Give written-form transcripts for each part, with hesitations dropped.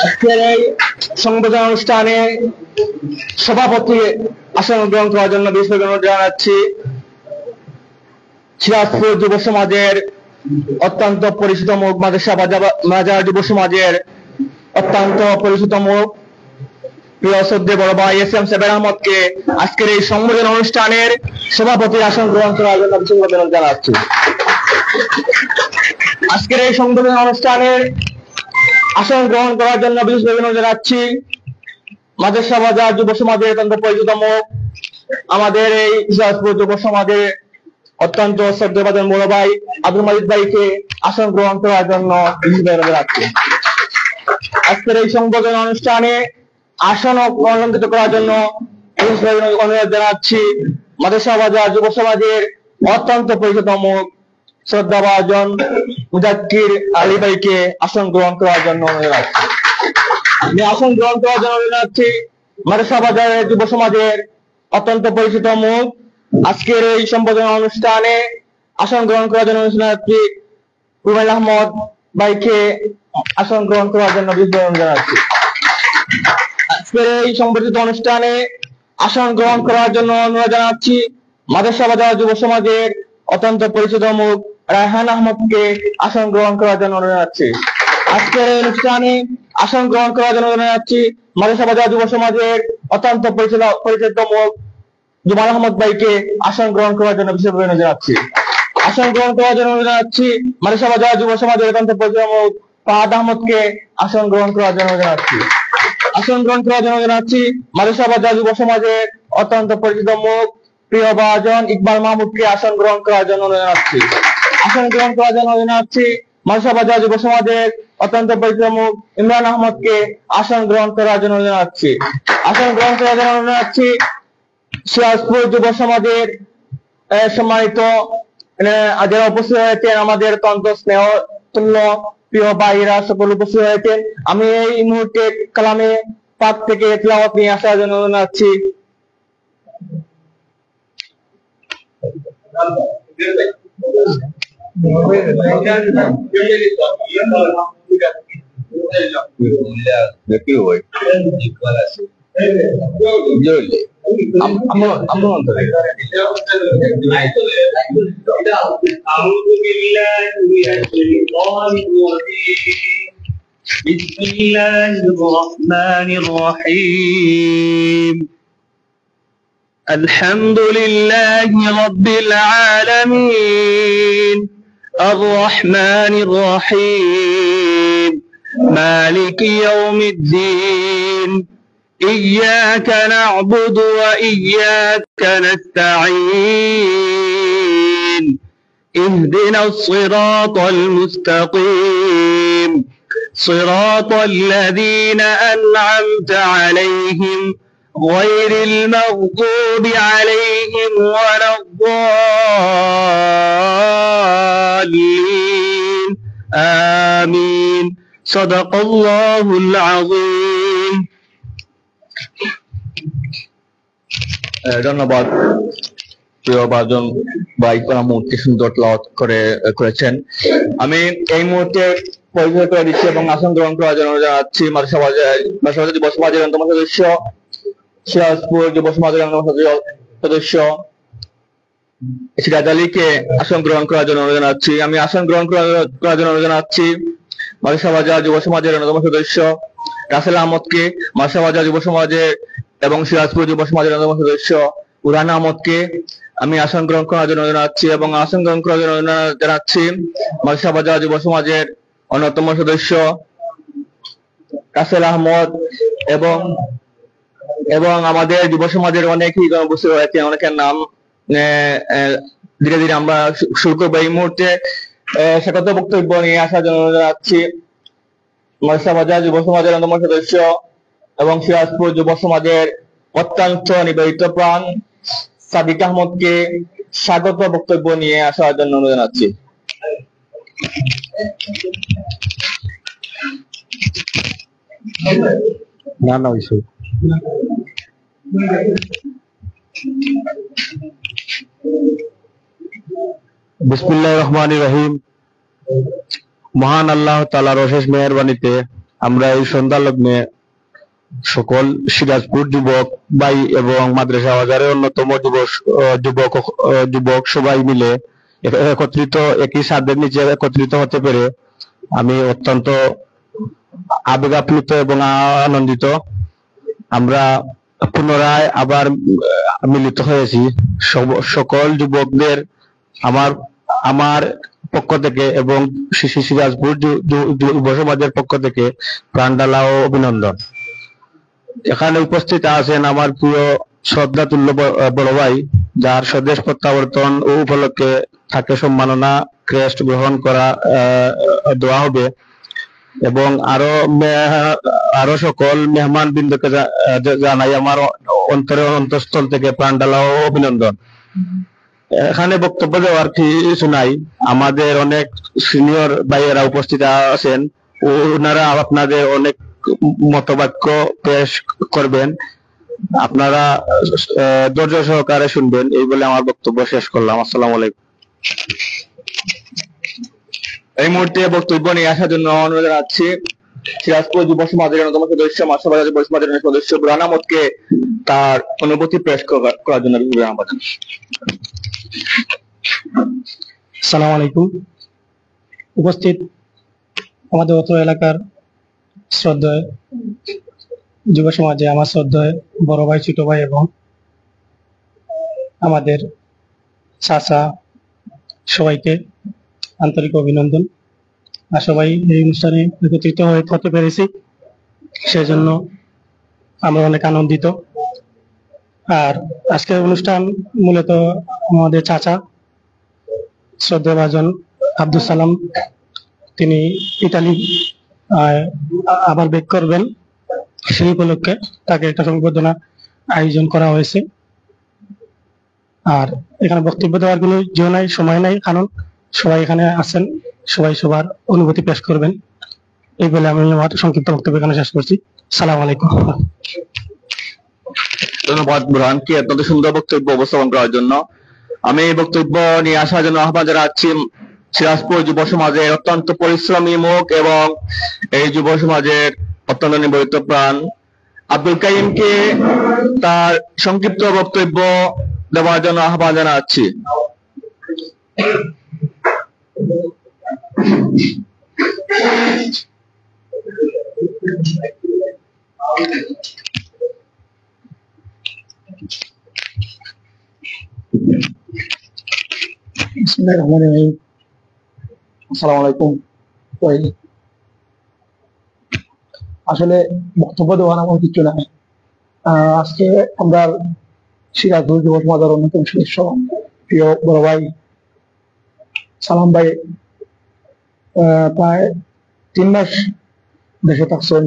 আজকের এই সংবর্ধনা অনুষ্ঠানে সভাপতি আসন গ্রহণ করার জন্য বিশেষ অনুরোধ জানাচ্ছি সিরাজপুর যুব সমাজের অত্যন্ত পরিচিত মুখ, মাদ্রাসা বাজার যুব সমাজের অত্যন্ত পরিচিত মুখ, প্রিয় শ্রদ্ধেয় বড় ভাই এস.এম. সাবের আহমদকে আজকের এই সংবর্ধনা অনুষ্ঠানের সভাপতি আসন গ্রহণ করার জন্য বিশেষ অনুরোধ জানাচ্ছি। আজকের এই সংবর্ধনা অনুষ্ঠানের আসন গ্রহণ করার জন্য বিশেষ অনুরোধ জানাচ্ছি মাদ্রাসা বাজার যুব সমাজের অত্যন্ত পরিচিত মুখ, আমাদের এই সিরাজপুর যুব সমাজের অত্যন্ত শ্রদ্ধেয় বড় ভাই আব্দুল মাজিদ ভাইকে আসন গ্রহণ করার জন্য বিশেষ অনুরোধ জানাচ্ছি। আজকের এই সংবর্ধনা অনুষ্ঠানে আসন অলঙ্কৃত করার জন্য অনুরোধ জানাচ্ছি মাদ্রাসা বাজার যুব সমাজের অত্যন্ত পরিচিত মুখ শ্রদ্ধাভাজন মুজাক্কির আলী ভাইকে আসন গ্রহণ করার জন্য অনুরোধ জানাচ্ছি। আমি আসন গ্রহণ করার জন্য অনুরোধ জানাচ্ছি মাদ্রাসা বাজারের যুব সমাজের অত্যন্ত পরিচিত মুখ, আজকের এই সম্বোধনা অনুষ্ঠানে আসন গ্রহণ করার জন্য অনুরোধ জানাচ্ছি রুবেল আহমদ ভাইকে আসন গ্রহণ করার জন্য বিশেষ অনুরোধ জানাচ্ছি। আজকের এই সংবর্ধিত অনুষ্ঠানে আসন গ্রহণ করার জন্য অনুরোধ জানাচ্ছি মাদ্রাসা বাজার যুব সমাজের অত্যন্ত পরিচিত মুখ রায়হান আহমদকে আসন গ্রহণ করার জন্য অনুরোধ জানাচ্ছি। আজকের এই অনুষ্ঠানে আসন গ্রহণ করার জন্য অনুরোধ জানাচ্ছি মাদ্রাসা বাজার যুব সমাজের অত্যন্ত পরিচিত মুখ জুমাল আহমদ ভাইকে আসন গ্রহণ করার জন্য বিশেষ অনুরোধ জানাচ্ছি। আসন গ্রহণ করার জন্য অনুরোধ জানাচ্ছি মাদ্রাসা বাজার যুব সমাজের অত্যন্ত পরিচিত মুখ ফাহাদ আহমদকে আসন গ্রহণ করার জন্য জানাচ্ছি। আসন গ্রহণ করার জন্য জানাচ্ছি মাদ্রাসা বাজার যুব সমাজের অত্যন্ত পরিচিত মুখ প্রিয় ভাজন ইকবাল মাহমুদকে আসন গ্রহণ করার জন্য জানাচ্ছি। আসন গ্রহণ করার জন্য জানাচ্ছি মাদ্রাসা বাজার যুব সমাজের অত্যন্ত পরিচিত মুখ ইমরান আহমদকে আসন গ্রহণ করার জন্য জানাচ্ছি। আসন গ্রহণ করার জন্য জানাচ্ছি সিরাজপুর যুব সমাজের সম্মানিত যারা উপস্থিত হয়েছেন, আমাদের অত্যন্ত স্নেহ তুল্য প্রিয় ভাইরা সকল উপস্থিত হয়েছেন। আমি এই মুহূর্তে কালামে পাক থেকে তিলাওয়াত নিয়ে আসার জন্য জানাচ্ছি। بسم الله الرحمن الرحيم الحمد لله رب العالمين الرحمن الرحيم مالك يوم الدين إياك نعبد وإياك نستعين اهدنا الصراط المستقيم صراط الذين أنعمت عليهم غير المغضوب عليهم ولا الضالين آمين صدق الله العظيم ধন্যবাদ প্রিয় ভাজন ভাই মুহূর্তে সুন্দর তেলাওয়াত করেছেন। আমি এই মুহূর্তে পরিচয় করে দিচ্ছি এবং আসন গ্রহণ করার জন্য জানাচ্ছি মাদ্রাসা বাজার যুব সমাজের অন্যতম সদস্য সিরাজপুর যুব সমাজের অন্যতম সদস্য সিরাজ আলীকে আসন গ্রহণ করার জন্য অনুরোধ জানাচ্ছি। আমি আসন গ্রহণ করার জন্য অনুরোধ জানাচ্ছি মাদ্রাসা বাজার যুব সমাজের অন্যতম সদস্য রাসেল আহমদকে, মাদ্রাসা বাজার যুব সমাজের এবং সিরাজপুর যুব সমাজের অন্যতম সদস্য উরহান আহমদকে আমি আসন গ্রহণ করার জন্য জানাচ্ছি এবং আসন গ্রহণ করার জন্য জানাচ্ছি মাদ্রাসা বাজার যুব সমাজের অন্যতম সদস্য কাসেল আহমদ এবং আমাদের যুব সমাজের অনেকেই উপস্থিত হয়েছে, অনেকের নাম ধীরে ধীরে আমরা শুরু করবো। এই মুহূর্তে স্বাগত বক্তব্য নিয়ে আসার জন্য জানাচ্ছি মাদ্রাসা বাজার যুব সমাজের অন্যতম সদস্য এবং সিরাজপুর যুব সমাজের অত্যন্ত নিবেদিত প্রাণ সাদিক আহমদকে স্বাগত বক্তব্য নিয়ে আসার জন্য অনুরোধ জানাচ্ছি। বিসমিল্লাহির রহমানির রহিম। মহান আল্লাহ তাআলার অশেষ মেহেরবানিতে আমরা এই সন্ধ্যা লগ্নে সকল সিরাজপুর যুবক ভাই এবং মাদ্রাসা বাজারের অন্যতম যুবক সবাই মিলে একত্রিত একই ছাদের নিচে একত্রিত হতে পেরে আমি অত্যন্ত আবেগ আপ্লুত এবং আনন্দিত। আমরা পুনরায় আবার মিলিত হয়েছি। সকল যুবকদের আমার পক্ষ থেকে এবং সিরাজপুর যুব সমাজের পক্ষ থেকে প্রাণঢালা ও অভিনন্দন। এখানে উপস্থিত আছেন আমার প্রিয় শ্রদ্ধাতুল্য বড় ভাই, যার স্বদেশ প্রত্যাবর্তন উপলক্ষে তাকে সম্মাননা ক্রেস্ট গ্রহণ করা দেওয়া হবে, এবং আরো সকল মেহমান বৃন্দকে জানাই আমার অন্তঃস্থল থেকে প্রাণঢালা ও অভিনন্দন। এখানে বক্তব্য দেওয়ার কিছু নাই, আমাদের অনেক সিনিয়র ভাইয়েরা উপস্থিত আছেন, ওনারা আপনাদের অনেক মতবাক্য পেশ করবেন, আপনারা ধৈর্য সহকারে শুনবেন, এই বলে আমার বক্তব্য শেষ করলাম। আসসালামু আলাইকুম। এই মুহূর্তে বক্তব্য নিয়ে আসার জন্য অনুরোধ জানাচ্ছি সিরাজপুর যুব সমাজের অন্যতম সদস্য মাসাবাজার যুব সমাজের সদস্য বুরহান আহমদকে তার অনুভূতি পেশ করার জন্য আহ্বান। আসসালামু আলাইকুম। উপস্থিত আমাদের অত্র এলাকার শ্রদ্ধেয় যুব সমাজে আমার শ্রদ্ধেয় বড় ভাই, ছোট ভাই এবং আমাদের চাচা, সবাইকে আন্তরিক অভিনন্দন। আর সবাই এই অনুষ্ঠানে একত্রিত হতে পেরেছি, সেজন্য আমরা অনেক আনন্দিত। আর আজকের অনুষ্ঠান মূলত আমাদের চাচা শ্রদ্ধেয় ভাজন আব্দুল সালাম, তিনি ইতালি আবার ব্যাক করবেন, সেই উপলক্ষে তাকে একটা সংবর্ধনা আয়োজন করা হয়েছে। আর এখানে বক্তব্য দেওয়ার কোনো নাই, সময় নাই, কারণ সবাই এখানে আছেন, সবাই সবার অনুভূতি পেশ করবেন, এই বলে আমি আমার সংক্ষিপ্ত বক্তব্য এখানে শেষ করছি। সালাম আলাইকুম। ধন্যবাদ বুরহানকে অত্যন্ত সুন্দর বক্তব্য উপস্থাপন করার জন্য। আমি এই বক্তব্য নিয়ে আসার জন্য আহ্বান জানাচ্ছি সিরাজপুর যুব সমাজের অত্যন্ত পরিশ্রমী মুখ এবং এই যুব সমাজের অত্যন্ত নিবেদিত প্রাণ আব্দুল কাইমকে তার সংক্ষিপ্ত বক্তব্য দেওয়ার জন্য আহ্বান জানাচ্ছি। আসসালামু আলাইকুম। আসলে বক্তব্য দেওয়ার আমার কিছু নাই। আজকে আমরা সিরাজপুর যুব সমাজের অন্যতম সদস্য প্রিয় বড় ভাই সালাম ভাই প্রায় 3 মাস দেশে থাকছেন,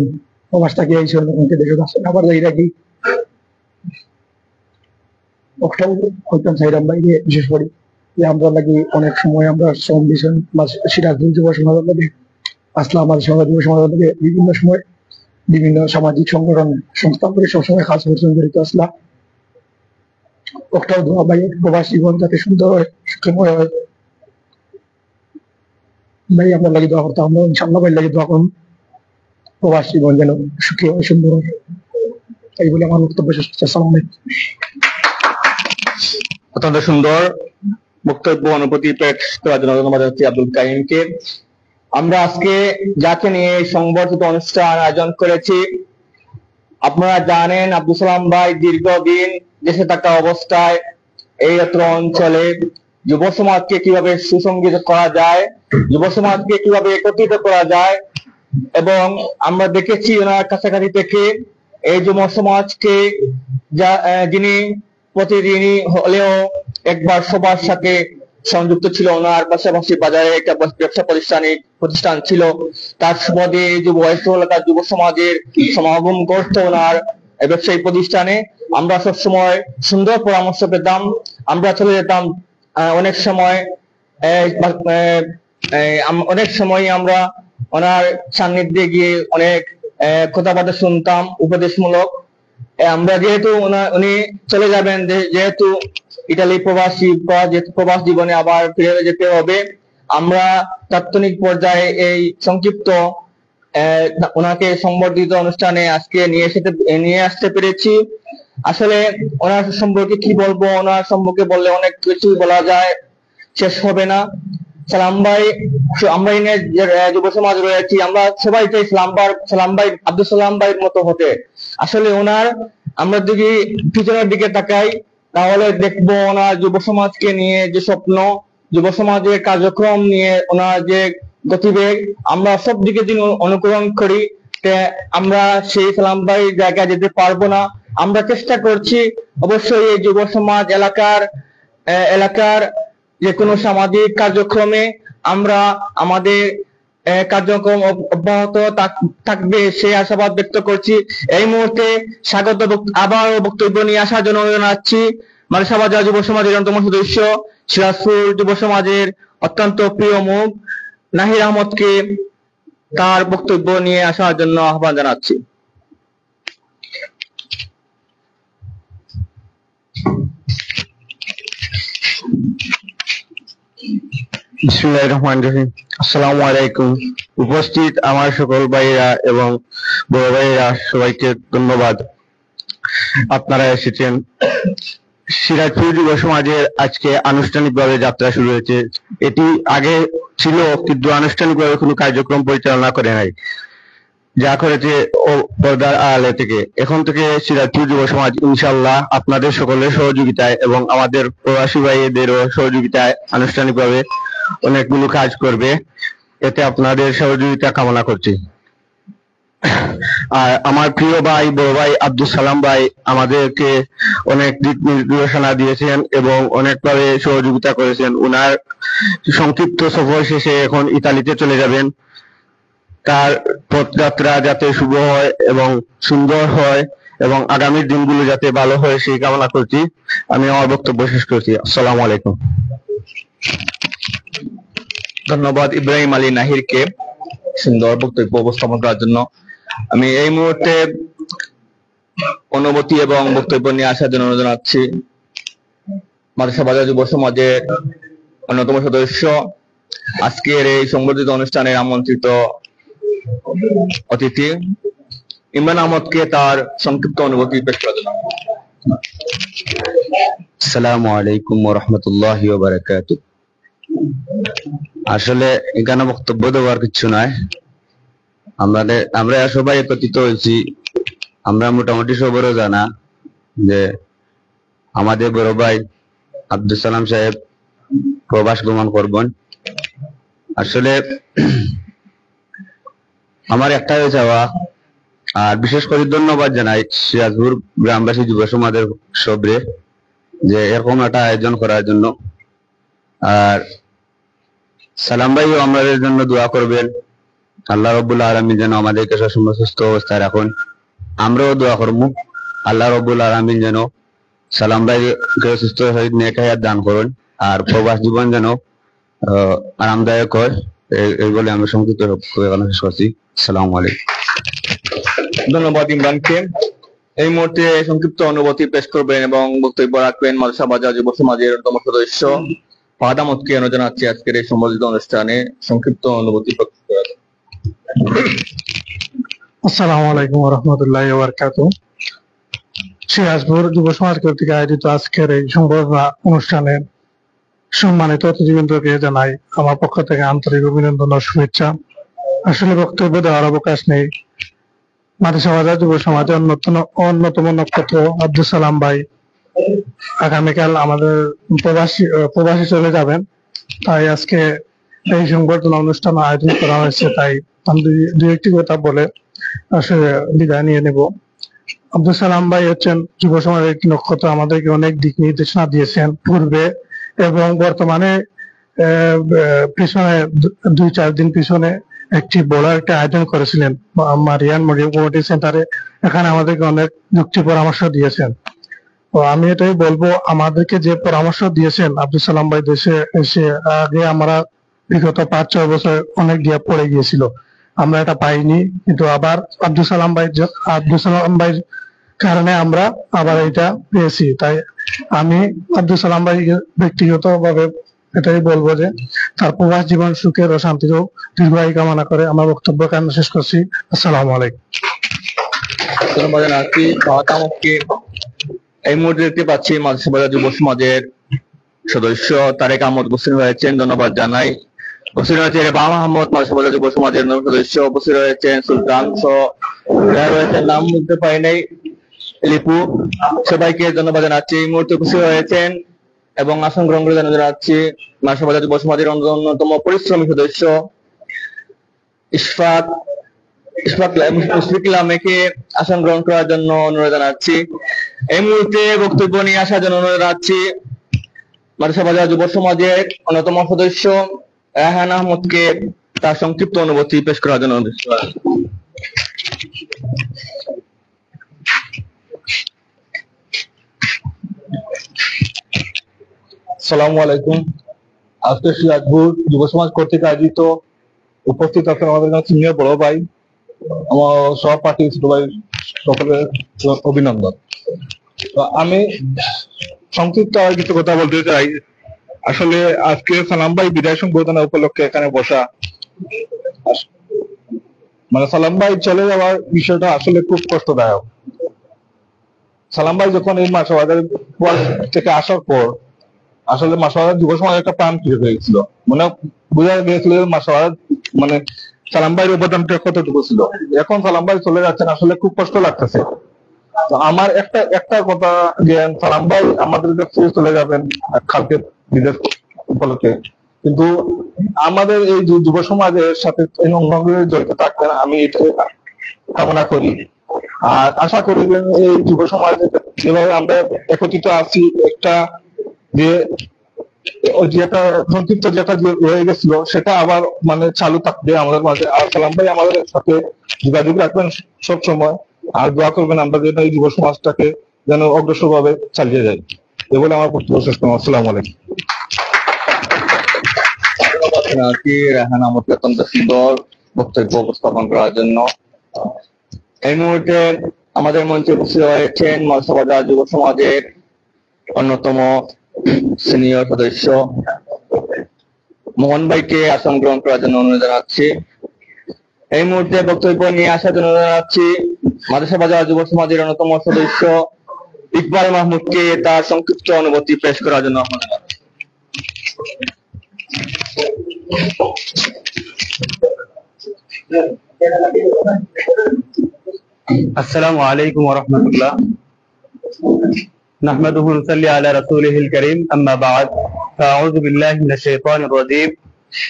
প্রবাস থাকি আইসেন, দেশে থাকছেন, আবার যাইরা কি হইতাম চাইলাম বাইরে, বিশেষ করে যে আমরা লাগি অনেক সময় আমরা শ্রম দিয়েছেন সিরাজপুর যুব সমাজের লাগে আসলাম, আমাদের সঙ্গে যুব সমাজের লাগে বিভিন্ন সময় বিভিন্ন সামাজিক সংগঠন সংস্থা করে সবসময় কাজ করছেন, জড়িত আসলাম। একটাও দোয়া ভাই প্রবাস জীবন যাতে সুন্দর হয়, সুখময় হয়, ভাই আমরা লাগে দোয়া করতাম, আমরা ইনশাল্লাহ ভাই লাগে দোয়া করুন, প্রবাস জীবন যেন সুখী হয়, সুন্দর হয়, এই বলে আমার বক্তব্য শেষ করছি। আসসালামু আলাইকুম। অত্যন্ত সুন্দর বক্তব্য অনুভূতি পেশ করার জন্য ধন্যবাদ জানাচ্ছি আব্দুল কাইমকে। আমরা আজকে যাকে নিয়ে সংবর্ধিত অনুষ্ঠান আয়োজন করেছি, আপনারা জানেন আব্দুল সালাম ভাই দীর্ঘদিন দেশে থাকা অবস্থায় এই অঞ্চলে যুব সমাজকে কিভাবে সুসংগঠিত করা যায়, যুব সমাজকে কিভাবে একত্রিত করা যায়, এবং আমরা দেখেছি ওনার কাছাকাছি থেকে এই যুব সমাজকে যিনি প্রতিদিনই হলেও একবার সবার সাথে সংযুক্ত ছিল। ওনার পাশাপাশি বাজারে একটা ব্যবসা প্রতিষ্ঠান ছিল, তার সুবাদে যুব এলাকার যুব সমাজের সমাগম করতো ওনার ব্যবসায়ী প্রতিষ্ঠানে। আমরা সবসময় সুন্দর পরামর্শ পেতাম, আমরা চলে যেতাম, অনেক সময় আমরা ওনার সান্নিধ্যে গিয়ে অনেক কথাবার্তা শুনতাম উপদেশমূলক। আমরা যেহেতু উনি চলে যাবেন, যেহেতু ইতালি প্রবাস জীবনে আবার ফিরে যেতে হবে, আমরা তাৎক্ষণিক পর্যায়ে এই সংক্ষিপ্ত ওনাকে সংবর্ধিত অনুষ্ঠানে আজকে নিয়ে আসতে পেরেছি। আসলে ওনার সম্পর্কে কি বলবো, ওনার সম্পর্কে বললে অনেক কিছু বলা যায়, শেষ হবে না। সালাম ভাই, আমরা যুব সমাজ রয়েছি, আমরা সবাই চাই সালাম ভাই আব্দুল সালাম ভাইয়ের মতো হতে। আসলে আমরা যদি পিছনের দিকে তাকাই তাহলে দেখবো ওনার যুব সমাজকে নিয়ে যে স্বপ্ন, যুব সমাজের কার্যক্রম নিয়ে ওনার যে গতিবেগ, আমরা সব দিকে যিনি অনুকরণ করি, আমরা সেই সালাম ভাই জায়গায় যেতে পারবো না। আমরা চেষ্টা করছি অবশ্যই এই যুব সমাজ এলাকার যে কোনো সামাজিক কার্যক্রমে আমরা আমাদের কার্যক্রম অব্যাহত থাকবে সেই আশাবাদ ব্যক্ত করছি। এই মুহূর্তে আবারও বক্তব্য নিয়ে আসার জন্য জানাচ্ছি মাদ্রাসা বাজার যুব সমাজের অন্যতম সদস্য, সিরাজপুর যুব সমাজের অত্যন্ত প্রিয় মুখ নাহির আহমদকে তার বক্তব্য নিয়ে আসার জন্য আহ্বান জানাচ্ছি। বিসমিল্লাহির রহমানির রহিম। আসসালামু আলাইকুম। উপস্থিত আমার সকল ভাইয়েরা এবং বড় ভাইয়েরা, সবাইকে ধন্যবাদ। আপনারা এসেছেন। সিরাজপুর যুব সমাজের আজকে আনুষ্ঠানিকভাবে যাত্রা শুরু হয়েছে। এটি আগে ছিল, কিন্তু আনুষ্ঠানিকভাবে কোনো কার্যক্রম পরিচালনা করে নাই, যা করেছে ও পর্দার আড়ালে থেকে। এখন থেকে সিরাজপুর যুব সমাজ ইনশাআল্লাহ আপনাদের সকলের সহযোগিতায় এবং আমাদের প্রবাসী ভাইদেরও সহযোগিতায় আনুষ্ঠানিকভাবে অনেকগুলো কাজ করবে। এতে আপনাদের সহযোগিতা কামনা করছি। আর আমার প্রিয় ভাই, বড় ভাই আব্দুল সালাম ভাই আমাদেরকে অনেক দিক নির্দেশনা দিয়েছেন এবং অনেকভাবে সহযোগিতা করেছেন। উনার সংক্ষিপ্ত সফর শেষে এখন ইতালিতে চলে যাবেন। তার পথযাত্রা যাতে শুভ হয় এবং সুন্দর হয় এবং আগামী দিনগুলো যাতে ভালো হয় সেই কামনা করছি। আমি আমার বক্তব্য শেষ করছি। আসসালামু আলাইকুম। ধন্যবাদ ইব্রাহিম আলী নাহিরকে সুন্দর বক্তব্য উপস্থাপন করার জন্য। আমি এই মুহূর্তে অনুভূতি এবং বক্তব্য নিয়ে আসার জন্য অনুরোধ জানাচ্ছি মাদ্রাসা বাজার যুব সমাজের অন্যতম সদস্য, আজকের এই সংবর্ধিত অনুষ্ঠানের আমন্ত্রিত অতিথি ইমরান আহমদকে তার সংক্ষিপ্ত অনুভূতি পেশ করার জন্য। আসসালামু আলাইকুম ওয়া রাহমাতুল্লাহি ওয়া বারাকাতুহু। আসলে এখানে বক্তব্য দেওয়ার কিছু নাই। আমরা সবাই একত্রিত হয়েছি। আমরা মোটামুটি সবারও জানা যে আমাদের বড় ভাই আব্দুল সালাম সাহেব প্রবাস গমন করবেন। আসলে আমার একটাই চাওয়া, আর বিশেষ করে ধন্যবাদ জানাই সিরাজপুর গ্রামবাসী যুব সমাজের সবরে যে এরকম একটা আয়োজন করার জন্য। আর সালাম ভাইও আমাদের জন্য দোয়া করবেন, আল্লাহ রাব্বুল আলামিন যেন আমাদেরকে সবসময় সুস্থ অবস্থায় রাখুন। আমরাও দোয়া করবো আল্লাহ রাব্বুল আলামিন যেন সালাম ভাইকে সুস্থ নেক হায়াত দান করুন, আর প্রবাস জীবন যেন আরামদায়ক হয়। এই বলে আমি সংক্ষিপ্ত শেষ করছি। আসসালামু আলাইকুম। ধন্যবাদ ইমরানকে। এই মুহূর্তে সংক্ষিপ্ত অনুভূতি পেশ করবেন এবং বক্তব্য রাখবেন মাদ্রাসা বাজার যুব সমাজের অন্যতম সদস্য ফাহাদ আহমদকে অনুরোধ জানাচ্ছি আজকের এই সম্বর্ধিত অনুষ্ঠানে সংক্ষিপ্ত অনুভূতি প্রকাশ করার। আসসালামু আলাইকুম ওয়া রাহমাতুল্লাহি ওয়া বারাকাতুহু। সিরাজপুর যুব সমাজ কর্তৃক আয়োজিত আজকের এই সংবর্ধনা অনুষ্ঠানে সম্মানিত অতিথিবৃন্দকে জানাই আমার পক্ষ থেকে আন্তরিক অভিনন্দন ও শুভেচ্ছা। আসলে বক্তব্য দেওয়ার অবকাশ নেই। মাদ্রাসা বাজার যুব সমাজের অন্যতম নক্ষত্র আব্দুল সালাম ভাই আগামীকাল আমাদের প্রবাসী চলে যাবেন, তাই আজকে এই সংবর্ধনা অনুষ্ঠান আয়োজন করা হয়েছে। তাই আমি দুই একটি কথা বলে আসলে বিদায় নিয়ে নেব। আব্দুল সালাম ভাই হচ্ছেন যুব সমাজের একটি নক্ষত্র। আমাদেরকে অনেক দিক নির্দেশনা দিয়েছেন পূর্বে এবং বর্তমানে। পিছনে 2-4 দিন পিছনে একটি বড় একটা আয়োজন করেছিলেন মারিয়ান মডিউল কমিটি সেন্টারে। এখানে আমাদেরকে অনেক যুক্তি পরামর্শ দিয়েছেন। তো আমি এটাই বলবো, আমাদেরকে যে পরামর্শ দিয়েছেন আব্দুল সালাম ভাই দেশে এসে, আগে আমরা বিগত 5-6 বছর অনেক গ্যাপ পড়ে গিয়েছিল, আমরা এটা পাইনি, কিন্তু আবার আব্দুল সালাম ভাইয়ের কারণে আমরা আবার এটা পেয়েছি। তাই আমি আব্দুল সালাম ভাই ব্যক্তিগত ভাবে এটাই বলবো যে তার প্রবাস জীবন সুখের ও শান্তির হোক, দীর্ঘায়ু কামনা করে আমার বক্তব্য এখানে শেষ করছি। আসসালামু আলাইকুম। ধন্যবাদ জানাচ্ছি ফাহাদ আহমদকে। এই মুহূর্তে দেখতে পাচ্ছি মাদ্রাসা বাজার যুব সমাজের সদস্য তারেক আহমদ উপস্থিত হয়েছেন, ধন্যবাদ জানাই। উপস্থিত রয়েছেন বাম আহমদ, মাদ্রাসা বাজার যুব সমাজের নতুন সদস্য। উপস্থিত রয়েছেন সুলতান সহ যারা রয়েছেন, নাম বলতে পারি নাই, লিপু। সবাইকে ধন্যবাদ জানাচ্ছি। এই মুহূর্তে উপস্থিত হয়েছেন এবং আসন গ্রহণ করে জানাচ্ছি মাদ্রাসা বাজার যুব সমাজের অন্যতম পরিশ্রমী সদস্য ইশফাক ইসলামকে আসন গ্রহণ করার জন্য অনুরোধ জানাচ্ছি। এই মুহূর্তে বক্তব্য নিয়ে আসার জন্য অনুরোধ জানাচ্ছি মাদ্রাসা বাজার যুব সমাজের অন্যতম সদস্য রায়হান আহমদকে তার সংক্ষিপ্ত অনুভূতি পেশ করার জন্য অনুরোধ। আসসালামু আলাইকুম। আজকে সিরাজপুর যুব সমাজ কর্তৃক আয়োজিত উপস্থিত আছেন আমাদের সিনিয়র বড় ভাই, আমার সহপাঠী ছোট ভাই, সকলের অভিনন্দন। তো আমি সংক্ষিপ্ত আর কিছু কথা বলতে চাই। আসলে আজকে সালাম ভাই বিদায় সংবর্ধনা উপলক্ষে এখানে বসা, মানে সালাম ভাই চলে যাওয়ার বিষয়টা আসলে খুব কষ্টদায়ক। সালাম ভাই যখন এই মাসাবাজার থেকে আসার পর আসলে মাসাবাজার যুব সমাজ একটা প্রাণ ফিরে হয়েছিল, মানে বোঝা গিয়েছিল মাসাবাজার মানে সালাম ভাইয়ের অবদানটা কতটুকু ছিল। এখন সালাম ভাই চলে যাচ্ছেন, আসলে খুব কষ্ট লাগতেছে। তো আমার একটা কথা, যে সালাম ভাই আমাদের কাছে চলে যাবেন কালকে বিদেশ উপলক্ষে, কিন্তু আমাদের এই যুব সমাজের সাথে জড়িত থাকবেন, আমি এটা কামনা করি। আর আশা করি যে এই যুব সমাজে যেভাবে আমরা একত্রিত আছি, একটা যে ওই যে একটা সংক্ষিপ্ত যেটা রয়ে গেছিল সেটা আবার মানে চালু থাকবে আমাদের মাঝে। আর সালাম ভাই আমাদের সাথে যোগাযোগ রাখবেন সব সময়, আর দোয়া করবেন আমরা যেন এই যুব সমাজটাকে যেন অগ্রসর ভাবে চালিয়ে যাই। এ বলে আমার বক্তব্য শেষ করলাম। আসসালামু আলাইকুম। রায়হান আহমদকে অত্যন্ত সুন্দর বক্তব্য উপস্থাপন করার জন্য। এই মুহূর্তে আমাদের মঞ্চে উপস্থিত হয়েছেন মাদ্রাসা বাজার যুব সমাজের অন্যতম সিনিয়র সদস্য মোহন ভাইকে আসন গ্রহণ করার জন্য অনুরোধ জানাচ্ছি। এই মুহূর্তে বক্তব্য নিয়ে আসার জন্য অনুরোধ জানাচ্ছি মাদ্রাসা বাজার যুব সমাজের অন্যতম সদস্য ইকবাল মাহমুদকে তার সংক্ষিপ্ত অনুভূতি পেশ করার জন্য অনুরোধ জানাচ্ছি। আসসালামু আলাইকুম ওয়া রাহমাতুল্লাহ। নাহমাদুহু ওয়া নুসাল্লি আলা রাসূলিহিল কারীম, আম্মা বা'দ। আউযু বিল্লাহি মিনাশ শাইতানির রাজীম।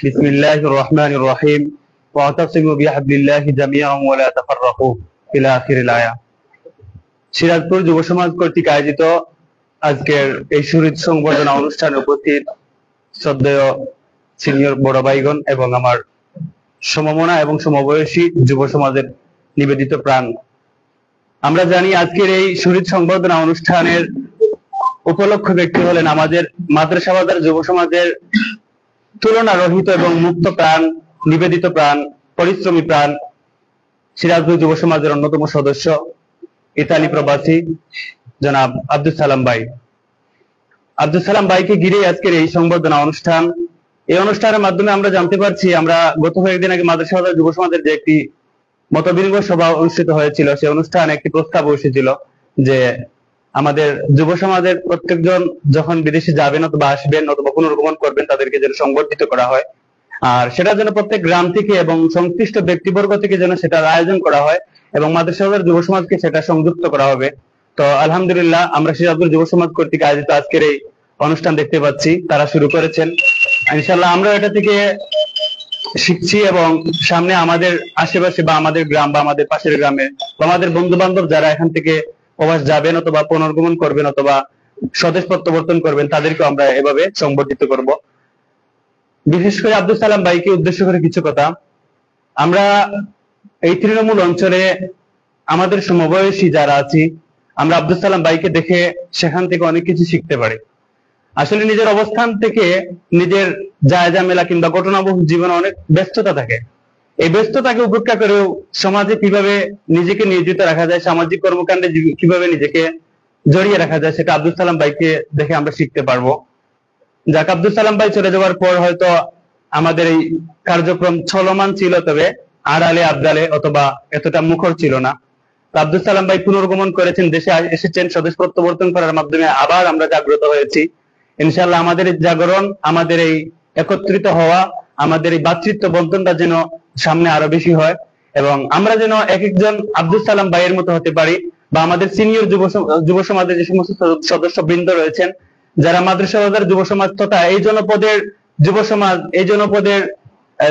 বিসমিল্লাহির রাহমানির রাহিম। ওয়া'তাসিমু বিহাবলিল্লাহি জামিআন ওয়া লা তাফাররাকু ইলা আখিরিল আয়া। সিরাজপুর যুব সমাজ কর্তৃক আয়োজিত আজকের এই শহীদ সংবর্ধনা অনুষ্ঠানে উপস্থিত শ্রদ্ধেয় সিনিয়র বড় ভাইগণ এবং আমার সমমনা এবং সমবয়সী যুব সমাজের নিবেদিত প্রাণ, আমরা জানি আজকের এই শহীদ সংবর্ধনা অনুষ্ঠানের উপলক্ষ ব্যক্তি হলেন আমাদের মাদ্রাসা বাজার যুব সমাজের তুলনা রহিত এবং মুক্ত প্রাণ, নিবেদিত প্রাণ, পরিশ্রমী প্রাণ সিরাজপুর যুব সমাজের অন্যতম সদস্য ইতালি প্রবাসী জনাব আব্দুল সালাম ভাই। আব্দুল সালাম ভাইকে ঘিরে আজকের এই সংবর্ধনা অনুষ্ঠান। এই অনুষ্ঠানের মাধ্যমে আমরা জানতে পারছি, আমরা গত কয়েকদিন আগে মাদ্রাসা বাজার যুব সমাজের যে একটি মতবিনিময় সভা অনুষ্ঠিত হয়েছিল, সেই অনুষ্ঠানে একটি প্রস্তাব এসেছিল যে আমাদের যুব সমাজের প্রত্যেকজন যখন বিদেশে যাবেন অথবা আসবেন অথবা পুনর্গমন করবেন, তাদেরকে যেন সংবর্ধিত করা হয়, আর সেটার জন্য প্রত্যেক গ্রাম থেকে এবং সংশ্লিষ্ট ব্যক্তিবর্গ থেকে যেন সেটার আয়োজন করা হয় এবং মাদ্রাসা বাজার যুব সমাজকে সেটা সংযুক্ত করা হবে। তো আলহামদুলিল্লাহ, আমরা সিরাজপুর যুব সমাজ কর্তৃক আয়োজিত আজকের এই অনুষ্ঠান দেখতে পাচ্ছি, তারা শুরু করেছেন। ইনশাআল্লাহ আমরা এটা থেকে শিখছি এবং সামনে আমাদের আশেপাশে বা আমাদের গ্রাম বা আমাদের পাশের গ্রামে বা আমাদের বন্ধু বান্ধব যারা এখান থেকে প্রবাস যাবেন অথবা পুনর্গমন করবেন অথবা স্বদেশ প্রত্যাবর্তন করবেন, তাদেরকে আমরা এভাবে সংবর্ধিত করব। বিশেষ করে আব্দুল সালাম ভাইকে উদ্দেশ্য করে কিছু কথা। আমরা এই তৃণমূল অঞ্চলে আমাদের সমবয়সী যারা আছি, আমরা আব্দুল সালাম ভাইকে দেখে সেখান থেকে অনেক কিছু শিখতে পারি। আসলে নিজের অবস্থান থেকে নিজের জায়জামেলা কিংবা ঘটনাবহুল জীবনে অনেক ব্যস্ততা থাকে, এই ব্যস্ততাকে উপেক্ষা করেও সমাজে কিভাবে নিজেকে নিয়োজিত রাখা যায়, সামাজিক কর্মকাণ্ডে কিভাবে নিজেকে জড়িয়ে রাখা যায়, সেটা আব্দুল সালাম ভাইকে দেখে আমরা শিখতে পারবো। যাক, আব্দুল সালাম ভাই চলে যাওয়ার পর হয়তো আমাদের এই কার্যক্রম চলমান ছিল, তবে আড়ালে আবদালে অথবা এতটা মুখর ছিল না। তো আব্দুল সালাম ভাই পুনর্গমন করেছেন, দেশে এসেছেন, স্বদেশ প্রত্যাবর্তন করার মাধ্যমে আবার আমরা জাগ্রত হয়েছি। ইনশাআল্লাহ আমাদের এই জাগরণ, আমাদের এই একত্রিত হওয়া, আমাদের এই ভ্রাতৃত্ব বন্ধনটা যেন সামনে আরো বেশি হয়, এবং আমরা যেন এক একজন আব্দুল সালাম ভাইয়ের মতো হতে পারি, বা আমাদের সিনিয়র যুব সমাজের যে সমস্ত সদস্য বৃন্দ রয়েছেন, যারা মাদ্রাসা বাজার যুব সমাজ তথা এই জনপদের যুব সমাজ, এই জনপদের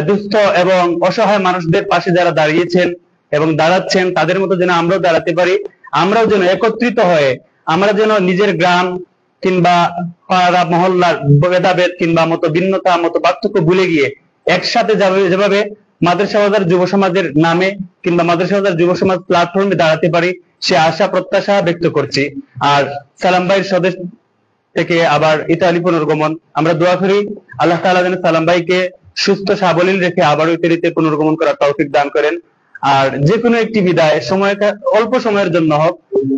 দুস্থ এবং অসহায় মানুষদের পাশে যারা দাঁড়িয়েছেন এবং দাঁড়াচ্ছেন, তাদের মতো যেন আমরাও দাঁড়াতে পারি। আমরাও যেন একত্রিত হয়ে, আমরা যেন নিজের গ্রাম কিংবা পাড়া মহল্লার ভেদাভেদ কিংবা মতো ভিন্নতা, মতো পার্থক্য ভুলে গিয়ে একসাথে যেভাবে মাদ্রাসা বাজার যুব সমাজের নামে কিংবা মাদ্রাসা বাজার যুব সমাজ প্ল্যাটফর্মে দাঁড়াতে পারি, সে আশা প্রত্যাশা ব্যক্ত করছি। আর সালাম ভাইয়ের স্বদেশ থেকে আবার ইতালি পুনর্গমন, আমরা দোয়া করি আল্লাহ তাআলা যেন সালাম ভাইকে সুস্থ সাবলীল রেখে আবারও ইতালিতে পুনর্গমন করার তৌফিক দান করেন। আর যে কোনো একটি বিদায় অল্প সময়ের জন্য হোক,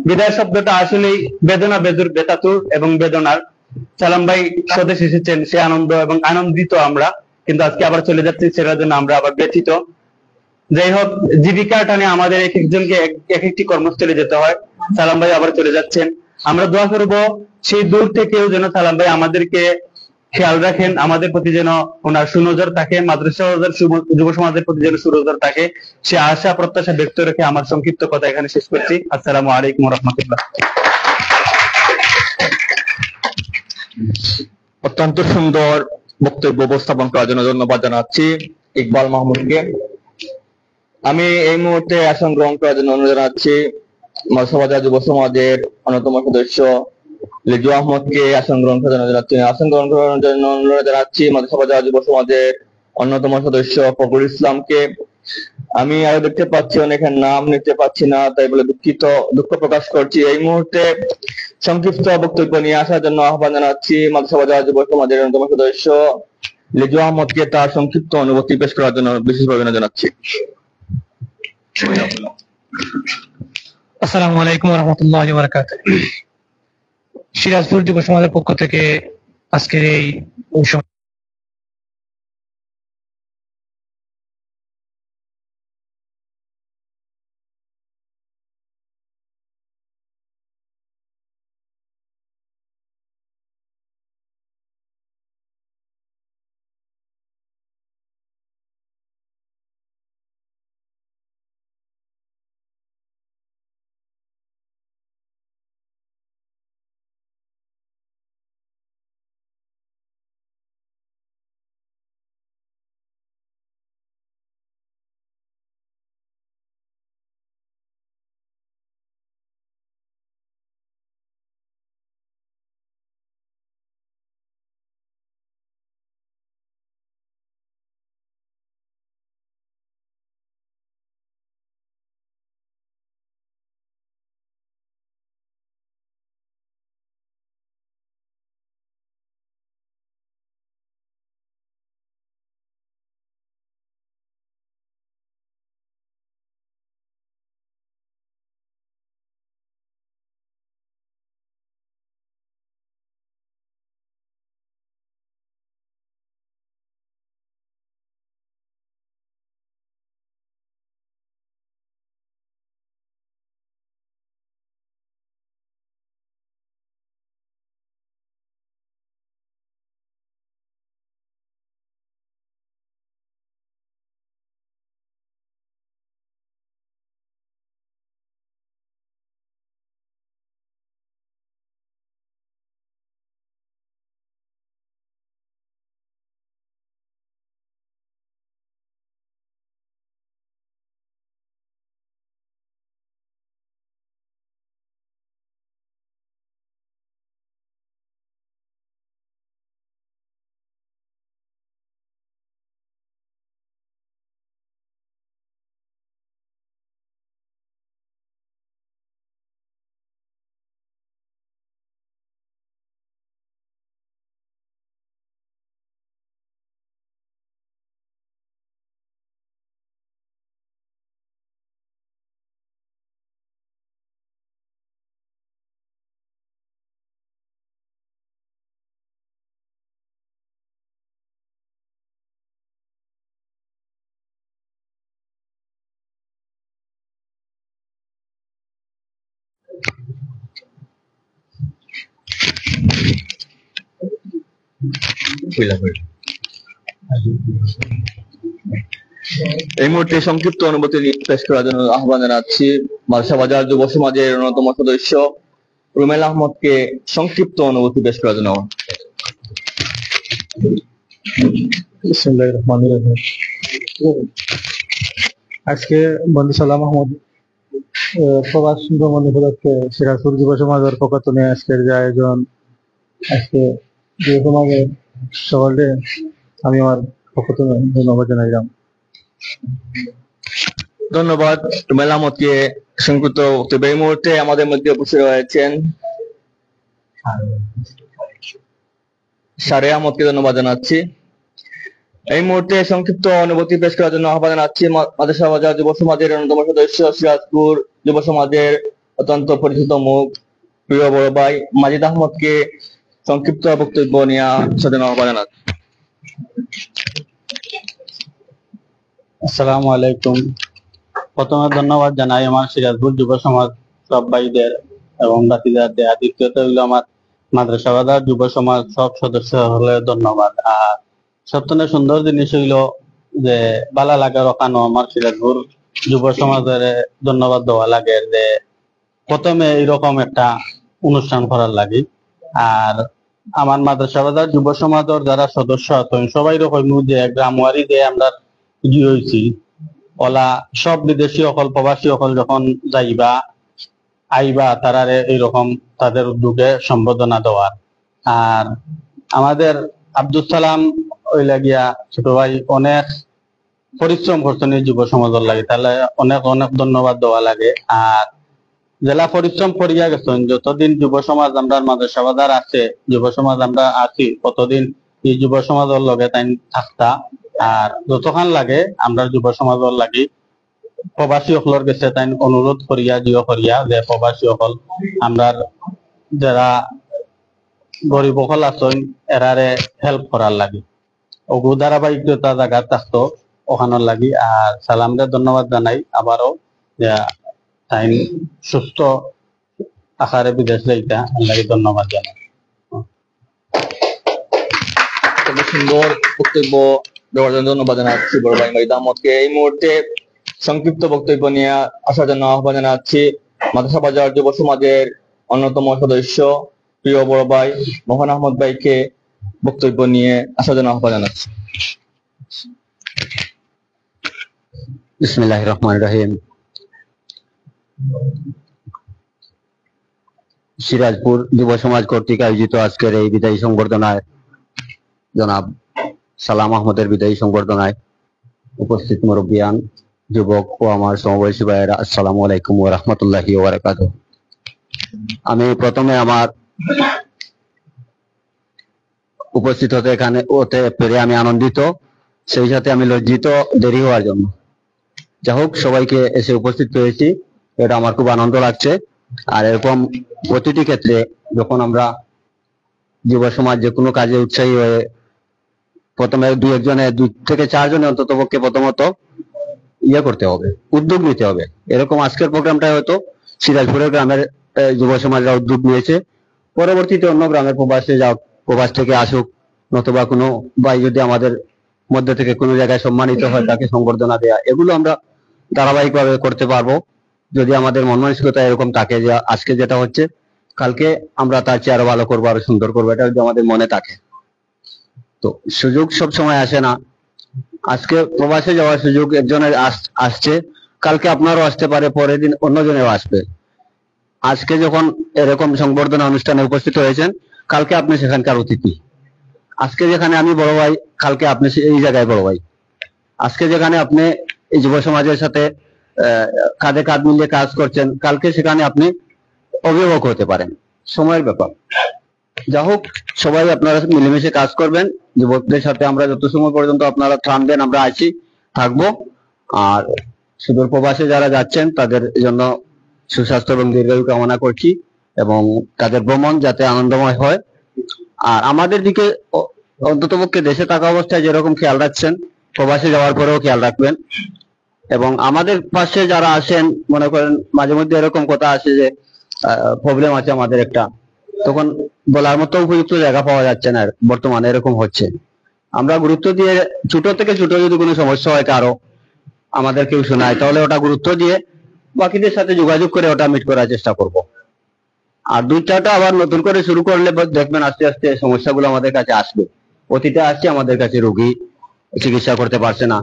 বিদায় শব্দটা আসলেই বেদনা বেদুর বেতাতুর এবং বেদনার। সালাম ভাই স্বদেশ এসেছেন, সে আনন্দ এবং আনন্দিত আমরা, কিন্তু আজকে আবার চলে যাচ্ছি, সেটার জন্য আমরা আবার ব্যথিত। যাই হোক, জীবিকার টানে আমাদের এক একজনকে এক একটি কর্মস্থলে যেতে হয়। সালাম ভাই আবার চলে যাচ্ছেন, আমরা দোয়া করব সেই দূর থেকেও যেন সালাম ভাই আমাদেরকে খেয়াল রাখেন, আমাদের প্রতি যেন ওনার সুনজর থাকে, মাদ্রাসা যুব সমাজের প্রতি যেন সুনজর থাকে, সে আশা প্রত্যাশা ব্যক্ত রেখে আমার সংক্ষিপ্ত কথা এখানে শেষ করছি। আসসালামু আলাইকুম ওয়া রাহমাতুল্লাহ। অত্যন্ত সুন্দর বক্তব্য উপস্থাপন করার জন্য ধন্যবাদ জানাচ্ছি ইকবাল মাহমুদকে। আমি এই মুহূর্তে আসন গ্রহণ করার জন্য অনুরোধ জানাচ্ছি মাদ্রাসা বাজার যুব সমাজের অন্যতম সদস্য লিজু আহমদকে আসন গ্রহণ করার জন্য জানাচ্ছি। আসন গ্রহণ করার জন্য অনুরোধ জানাচ্ছি মাদ্রাসা বাজার যুব সমাজের অন্যতম সদস্য ফখরুল ইসলামকে। আমি আরো দেখতে পাচ্ছি অনেকের নাম নিতে পাচ্ছি না, তাই বলে দুঃখ প্রকাশ করছি। এই মুহূর্তে সংক্ষিপ্ত বক্তব্য নিয়ে আসার জন্য আহ্বান জানাচ্ছি মাদ্রাসা বাজার যুব সমাজের অন্যতম সদস্য লিজু আহমদকে তার সংক্ষিপ্ত অনুভূতি পেশ করার জন্য বিশেষভাবে অনুরোধ জানাচ্ছি। আসসালামু আলাইকুম ওয়া রাহমাতুল্লাহি ওয়া বারাকাতুহু। সিরাজপুর যুব সমাজের পক্ষ থেকে আজকের এই এই মুহূর্তে সংক্ষিপ্ত অনুভূতি পেশ করার জন্য আহ্বান জানাচ্ছি মাদ্রাসা বাজার যুব সমাজের অন্যতম সদস্য রুমেল আহমদকে সংক্ষিপ্ত অনুভূতি পেশ করার জন্য। বিসমিল্লাহির রহমানির রহিম। আজকে বন্ধু সালাম আহমদ প্রবাস ভ্রমণ উপলক্ষে সিরাজপুর যুব সমাজের পক্ষ থেকে আজকের যে আয়োজন, আজকে যুব সমাজের সকলকে আমি আমার পক্ষ থেকে ধন্যবাদ জানাইলাম। ধন্যবাদ রুমেল আহমদকে সংক্ষিপ্ত বক্তব্য। এই মুহূর্তে আমাদের মধ্যে উপস্থিত রয়েছেন সারে আহমদকে ধন্যবাদ জানাচ্ছি। এই মুহূর্তে সংক্ষিপ্ত অনুভূতি পেশ করার জন্য আহ্বান জানাচ্ছি মাদ্রাসা বাজার যুব সমাজের অন্যতম সদস্য সিরাজপুর যুব সমাজের অত্যন্ত পরিচিত মুখ প্রিয় বড় ভাই মাজিদ আহমদকে সংক্ষিপ্ত বক্তব্য নিয়ে সাজানো আহ্বান জানাচ্ছি। আসসালামু আলাইকুম। প্রথমে ধন্যবাদ জানাই আমার সিরাজপুর যুব সমাজ সব ভাইদের এবং বাতিদারদের। আর দ্বিতীয়ত হইল আমার মাদ্রাসা বাজার যুব সমাজ সব সদস্য হলে ধন্যবাদ। আর সবথেকে সুন্দর জিনিস হইল যে বালা লাগে রকানো আমার সিরাজপুর যুব সমাজের ধন্যবাদ দেওয়া লাগে যে প্রথমে এইরকম একটা অনুষ্ঠান করার লাগে। আর আমার মাদ্রাসা বাজার যুব সমাজের যারা সদস্য আছেন সবাই রকম যে গ্রামওয়ারি যে আমরা হয়েছি ওলা সব বিদেশি অকল প্রবাসী অকল যখন যাইবা আইবা তারারে এইরকম তাদের উদ্যোগে সম্বোধনা দেওয়ার। আর আমাদের আব্দুল সালাম ওই লাগিয়া ছোট ভাই অনেক পরিশ্রম করছেন এই যুব সমাজের লাগে, তাহলে অনেক অনেক ধন্যবাদ দেওয়া লাগে। আর জেলা পরিশ্রম করিয়া গেছেন যতদিন যুব সমাজ আমরা মাদ্রাসা বাজার আছে, যুব সমাজ আমরা আছি কতদিন এই যুব সমাজের লগে তাই থাকতা। আর যতক্ষণ লাগে আমরা যুব সমাজের লাগি প্রবাসী অকলর গেছে তাই অনুরোধ করিয়া জিও করিয়া যে প্রবাসী অকল আমরা যারা গরিব অকল আছেন এরারে হেল্প করার লাগি ওগু ধারাবাহিকতা জায়গা থাকতো ওখানোর লাগি। আর সালামরে ধন্যবাদ জানাই আবারও যে তাই সুস্থ আকারে বিদেশ যাইতা লাগি ধন্যবাদ জানাই। খুবই সুন্দর বক্তব্য দেওয়ার জন্য ধন্যবাদ জানাচ্ছি বড় ভাই মাজিদ আহমদকে। এই মুহূর্তে সংক্ষিপ্ত বক্তব্য নিয়ে আসার জন্য আহ্বান জানাচ্ছি মাদ্রাসা বাজার যুব সমাজের অন্যতম সদস্য প্রিয় বড় ভাই মোহন আহমদ ভাইকে বক্তব্য নিয়ে আসার জন্য আহ্বান জানাচ্ছি। বিসমিল্লাহির রহমানির রহিম। সিরাজপুর যুব সমাজ কর্তৃক আয়োজিত আজকের এই বিদায়ী সংবর্ধনায় জনাব সালাম আহমদের বিদায়ী সংবর্ধনায় উপস্থিত মুরব্বিয়ান যুবক ও আমার সমবয়সী ভাইয়েরা, আসসালামু আলাইকুম ওয়া রাহমাতুল্লাহি ওয়া বারাকাতুহু। আমি প্রথমে আমার উপস্থিত হতে পেরে আমি আনন্দিত, সেই সাথে আমি লজ্জিত দেরি হওয়ার জন্য। যা হোক, সবাইকে এসে উপস্থিত পেয়েছি, এটা আমার খুব আনন্দ লাগছে। আর এরকম প্রতিটি ক্ষেত্রে যখন আমরা যুব সমাজ যে কোনো কাজে উৎসাহী হয়ে প্রথমে দুই থেকে চারজনে অন্তত পক্ষে প্রথমত করতে হবে, উদ্যোগ নিতে হবে। এরকম আজকের প্রোগ্রামটা হয়তো সিরাজপুরের গ্রামের যুব সমাজরা উদ্যোগ নিয়েছে, পরবর্তীতে অন্য গ্রামের প্রবাস থেকে আসুক, নতুবা কোনো ভাই যদি আমাদের মধ্যে থেকে কোনো জায়গায় সম্মানিত হয় তাকে সংবর্ধনা দেয়া, এগুলো আমরা ধারাবাহিকভাবে করতে পারবো যদি আমাদের মন মানসিকতা এরকম থাকে যে আজকে যেটা হচ্ছে কালকে আমরা তার চেয়ে আরো ভালো করবো, আরো সুন্দর করবো, এটা যদি আমাদের মনে থাকে। তো সুযোগ সব সময় আসে না। আজকে প্রবাসে যাওয়ার সুযোগ একজনের আসছে, কালকে আপনারও আসতে পারে, পরের দিন অন্যজনেও আসবে। আজকে যখন এরকম সংবর্ধনা অনুষ্ঠানে উপস্থিত হয়েছেন, কালকে আপনি সেখানকার অতিথি। আজকে যেখানে আমি বড় ভাই, কালকে আপনি এই জায়গায় বড় ভাই। আজকে যেখানে আপনি এই যুব সমাজের সাথে কাঁধে কাঁধ মিলিয়ে কাজ করছেন, কালকে সেখানে আপনি অভিভাবক হতে পারেন, সময়ের ব্যাপার। যা হোক, সবাই আপনারা মিলেমিশে কাজ করবেন। যুবকদের সাথে আমরা যত সময় পর্যন্ত আপনারা থামবেন আমরা আছি, থাকবো। আর সুদূর প্রবাসে যারা যাচ্ছেন তাদের জন্য সুস্বাস্থ্য এবং দীর্ঘায়ু কামনা করছি, এবং তাদের ভ্রমণ যাতে আনন্দময় হয়। আর আমাদের দিকে অন্ততপক্ষে দেশে থাকা অবস্থায় যেরকম খেয়াল রাখছেন, প্রবাসে যাওয়ার পরেও খেয়াল রাখবেন। এবং আমাদের পাশে যারা আসেন, মনে করেন মাঝে মধ্যে এরকম কথা আসে যে প্রবলেম আছে আমাদের একটা, তখন বলার মতো উপযুক্ত জায়গা পাওয়া যাচ্ছে না, বর্তমানে এরকম হচ্ছে। আমরা গুরুত্ব দিয়ে ছোট থেকে ছোট যদি কোনো সমস্যা হয় কারো, আমাদের কেউ শোনায়, তাহলে ওটা গুরুত্ব দিয়ে বাকিদের সাথে যোগাযোগ করে ওটা মিট করার চেষ্টা করব। আর 2-4টা আবার নতুন করে শুরু করলে দেখবেন আস্তে আস্তে সমস্যাগুলো আমাদের কাছে আসবে। অতীতে আসছে আমাদের কাছে রোগী চিকিৎসা করতে পারছে না,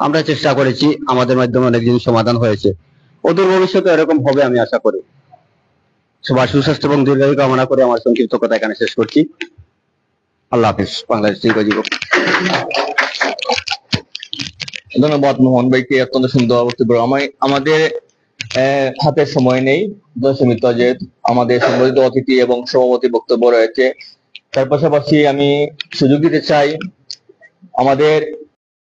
আমরা চেষ্টা করেছি, আমাদের মাধ্যমে অনেক জিনিস সমাধান হয়েছে। অদূর ভবিষ্যতে এরকম হবে আমি আশা করি। সবার সুস্বাস্থ্য এবং দীর্ঘায়ু কামনা করে আমার সংক্ষিপ্ত কথা এখানে শেষ করছি। আল্লাহ হাফিজ। বাংলাদেশ দীর্ঘজীবী। ধন্যবাদ মোহন ভাইকে, অত্যন্ত সুন্দর বক্তব্য। আমাদের হাতে সময় নেই, সীমিত, যেহেতু আমাদের সম্মানিত অতিথি এবং সভাপতি বক্তব্য রয়েছে। তার পাশাপাশি আমি সুযোগ দিতে চাই আমাদের